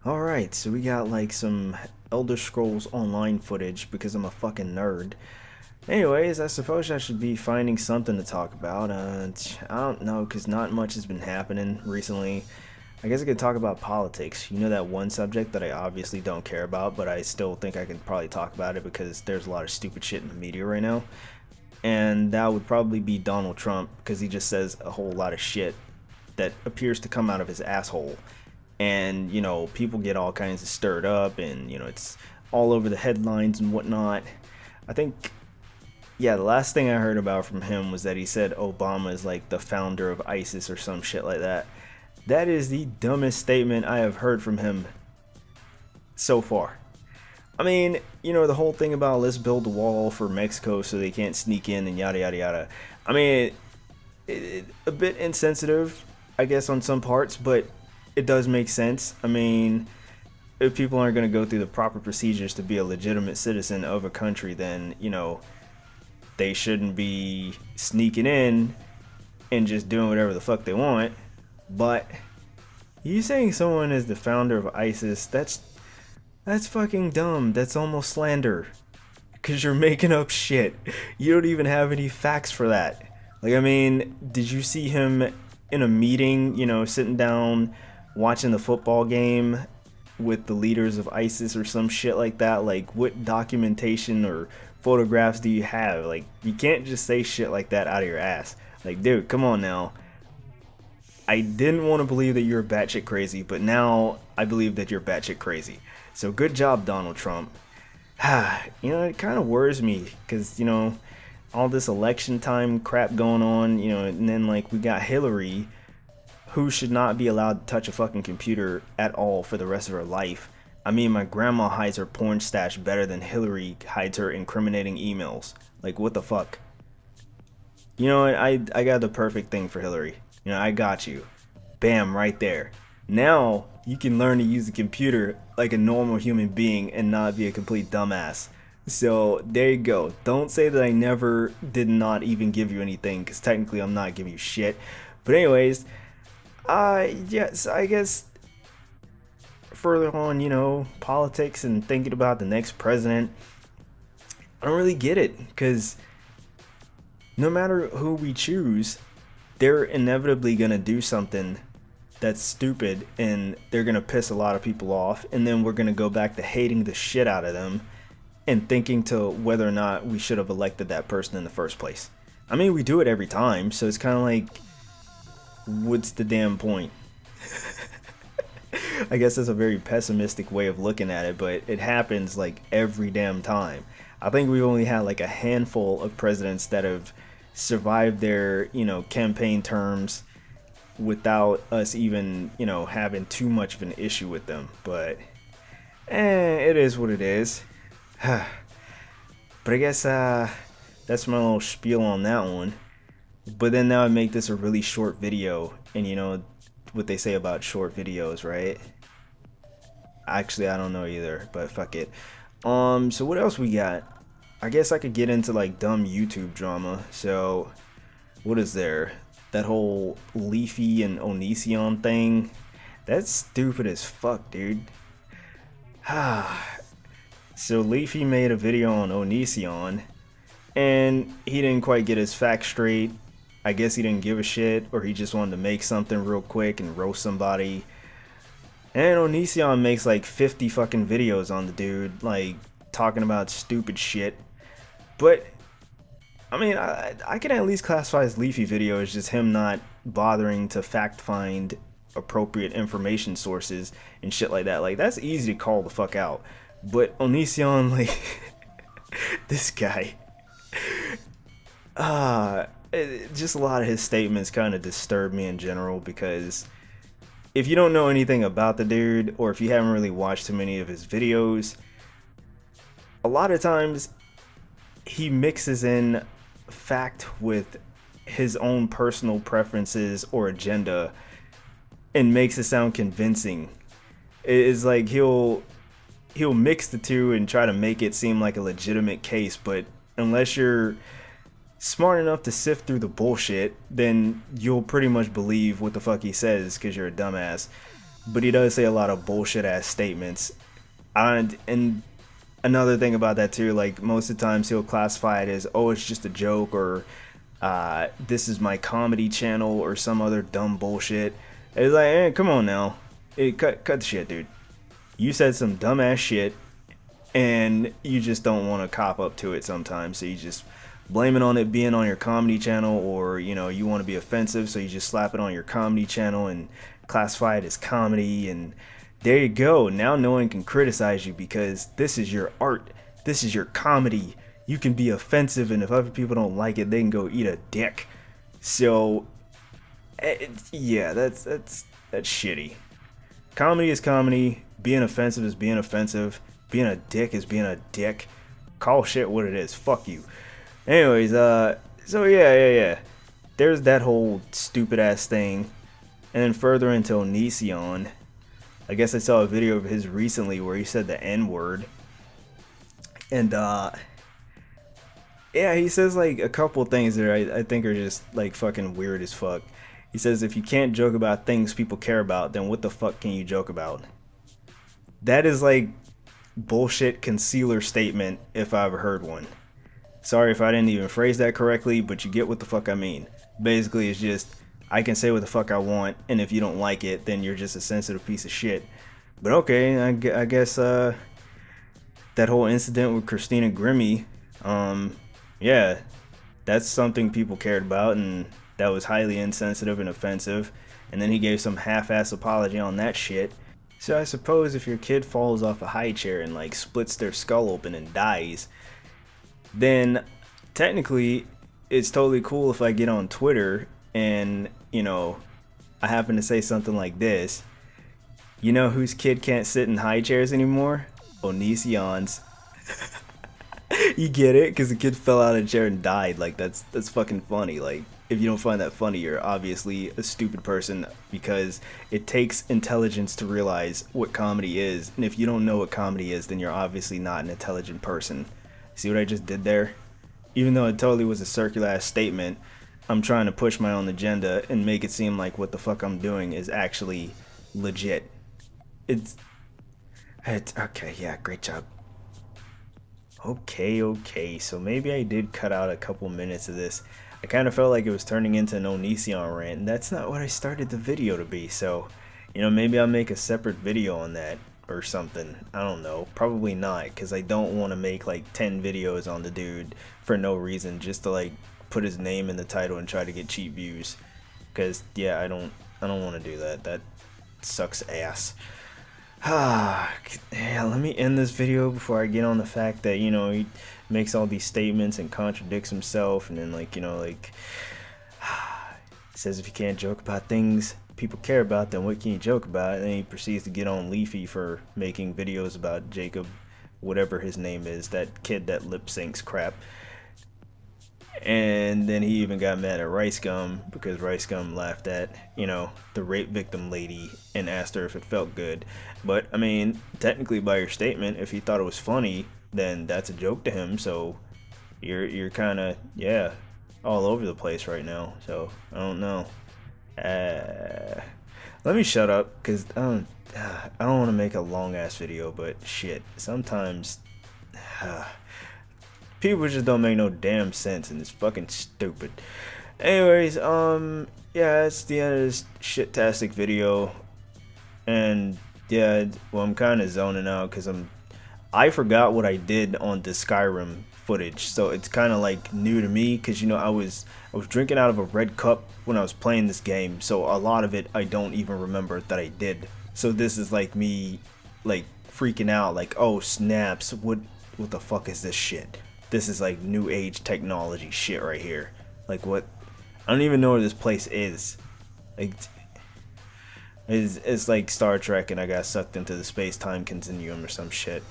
Alright, so we got like some Elder Scrolls Online footage because I'm a fucking nerd. Anyways, I suppose I should be finding something to talk about. I don't know, because not much has been happening recently. I guess I could talk about politics. You know that one subject that I obviously don't care about, but I still think I could probably talk about it because there's a lot of stupid shit in the media right now. And that would probably be Donald Trump, because he just says a whole lot of shit that appears to come out of his asshole. And people get all kinds of stirred up, and it's all over the headlines and whatnot. I think, yeah, the last thing I heard about from him was that he said Obama is like the founder of ISIS or some shit like that. That is the dumbest statement I have heard from him so far. I mean, the whole thing about let's build a wall for Mexico so they can't sneak in and yada yada yada. I mean, a bit insensitive, I guess, on some parts, but it does make sense. I mean, if people aren't going to go through the proper procedures to be a legitimate citizen of a country, then, they shouldn't be sneaking in and just doing whatever the fuck they want. But you saying someone is the founder of ISIS, that's fucking dumb. That's almost slander. Because you're making up shit. You don't even have any facts for that. Like, I mean, did you see him in a meeting, sitting down watching the football game with the leaders of ISIS or some shit like that? Like, what documentation or photographs do you have? Like, you can't just say shit like that out of your ass. Like, dude, come on now. I didn't want to believe that you're batshit crazy, but now I believe that you're batshit crazy. So good job, Donald Trump. It kind of worries me because, all this election time crap going on, and then like we got Hillary, who should not be allowed to touch a fucking computer at all for the rest of her life. I mean, my grandma hides her porn stash better than Hillary hides her incriminating emails. Like, what the fuck? You know what? I got the perfect thing for Hillary. I got you. Bam, right there. Now you can learn to use a computer like a normal human being and not be a complete dumbass. So there you go. Don't say that I never did not even give you anything, because technically I'm not giving you shit. But anyways, yes, I guess further on, politics and thinking about the next president, I don't really get it, because no matter who we choose, they're inevitably gonna do something that's stupid, and they're gonna piss a lot of people off, and then we're gonna go back to hating the shit out of them and thinking to whether or not we should have elected that person in the first place. I mean, we do it every time, so it's kind of like, what's the damn point? I guess that's a very pessimistic way of looking at it, but it happens like every damn time. I think we've only had like a handful of presidents that have survived their, campaign terms without us even, having too much of an issue with them. But it is what it is. But I guess that's my little spiel on that one. But then now I make this a really short video, and what they say about short videos, right? Actually, I don't know either, but fuck it. So what else we got? I guess I could get into like dumb YouTube drama. So what is there? That whole Leafy and Onision thing. That's stupid as fuck, dude. So Leafy made a video on Onision, and he didn't quite get his facts straight. I guess he didn't give a shit, or he just wanted to make something real quick and roast somebody. And Onision makes like 50 fucking videos on the dude, like talking about stupid shit. But I mean, I can at least classify his Leafy video as just him not bothering to fact find appropriate information sources and shit like that. Like, that's easy to call the fuck out. But Onision, like, this guy, just a lot of his statements kind of disturb me in general, because if you don't know anything about the dude, or if you haven't really watched too many of his videos, a lot of times he mixes in fact with his own personal preferences or agenda and makes it sound convincing. It's like he'll mix the two and try to make it seem like a legitimate case, but unless you're smart enough to sift through the bullshit, then you'll pretty much believe what the fuck he says because you're a dumbass. but he does say a lot of bullshit ass statements. And another thing about that too, like most of the times he'll classify it as, oh, it's just a joke, or this is my comedy channel, or some other dumb bullshit. It's like, hey, come on now, cut the shit, dude. You said some dumbass shit, and you just don't want to cop up to it sometimes, so you just blame it on it being on your comedy channel, or you know, you want to be offensive, so you just slap it on your comedy channel and classify it as comedy, and there you go. Now no one can criticize you because this is your art, this is your comedy. You can be offensive, and if other people don't like it, they can go eat a dick. So yeah, that's shitty. Comedy is comedy, being offensive is being offensive, being a dick is being a dick. Call shit what it is. Fuck you. Anyways, so yeah. There's that whole stupid ass thing. And then further into Onision, I guess I saw a video of his recently where he said the N-word. And yeah, he says like a couple things that I think are just like fucking weird as fuck. He says if you can't joke about things people care about, then what the fuck can you joke about? That is like bullshit concealer statement if I ever heard one. Sorry if I didn't even phrase that correctly, but you get what the fuck I mean. Basically, it's just, I can say what the fuck I want, and if you don't like it, then you're just a sensitive piece of shit. But okay, I guess that whole incident with Christina Grimmie, yeah, that's something people cared about, and that was highly insensitive and offensive. And then he gave some half-ass apology on that shit. So I suppose if your kid falls off a high chair and like splits their skull open and dies, then technically it's totally cool if I get on Twitter and, you know, I happen to say something like this. You know whose kid can't sit in high chairs anymore? Onision's. You get it? Because the kid fell out of a chair and died. Like, that's fucking funny. Like, if you don't find that funny, you're obviously a stupid person, because it takes intelligence to realize what comedy is. And if you don't know what comedy is, then you're obviously not an intelligent person. See what I just did there? Even though it totally was a circular ass statement, I'm trying to push my own agenda and make it seem like what the fuck I'm doing is actually legit. It's okay, yeah, great job. Okay, so maybe I did cut out a couple minutes of this. I kind of felt like it was turning into an Onision rant, and that's not what I started the video to be, so, you know, maybe I'll make a separate video on that or something. I don't know, probably not, because I don't want to make like 10 videos on the dude for no reason, just to like put his name in the title and try to get cheap views, because yeah, I don't want to do that. That sucks ass. Yeah, let me end this video before I get on the fact that, you know, he makes all these statements and contradicts himself, and then like, you know, like says if you can't joke about things people care about, then what can you joke about? And then he proceeds to get on Leafy for making videos about Jacob, whatever his name is, that kid that lip syncs crap. And then he even got mad at Rice Gum because Rice Gum laughed at, you know, the rape victim lady and asked her if it felt good. But I mean, technically by your statement, if he thought it was funny, then that's a joke to him. So you're kind of, yeah, all over the place right now. So I don't know. Let me shut up, because I don't want to make a long ass video, but shit, sometimes people just don't make no damn sense, and it's fucking stupid. Anyways, yeah, that's the end of this shit-tastic video. And yeah, well, I'm kind of zoning out because I forgot what I did on the Skyrim footage, so it's kind of like new to me, because, you know, I was drinking out of a red cup when I was playing this game, so a lot of it I don't even remember that I did. So this is like me like freaking out, like, oh snaps, what the fuck is this shit? This is like new age technology shit right here. Like, what? I don't even know where this place is. Like, it's like Star Trek and I got sucked into the space-time continuum or some shit.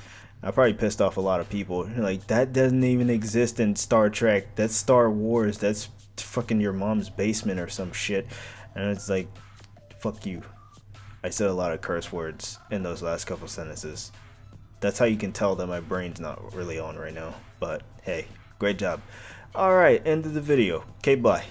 I probably pissed off a lot of people. Like, that doesn't even exist in Star Trek. That's Star Wars. That's fucking your mom's basement or some shit. And it's like, fuck you. I said a lot of curse words in those last couple sentences. That's how you can tell that my brain's not really on right now. But hey, great job. Alright, end of the video. Okay, bye.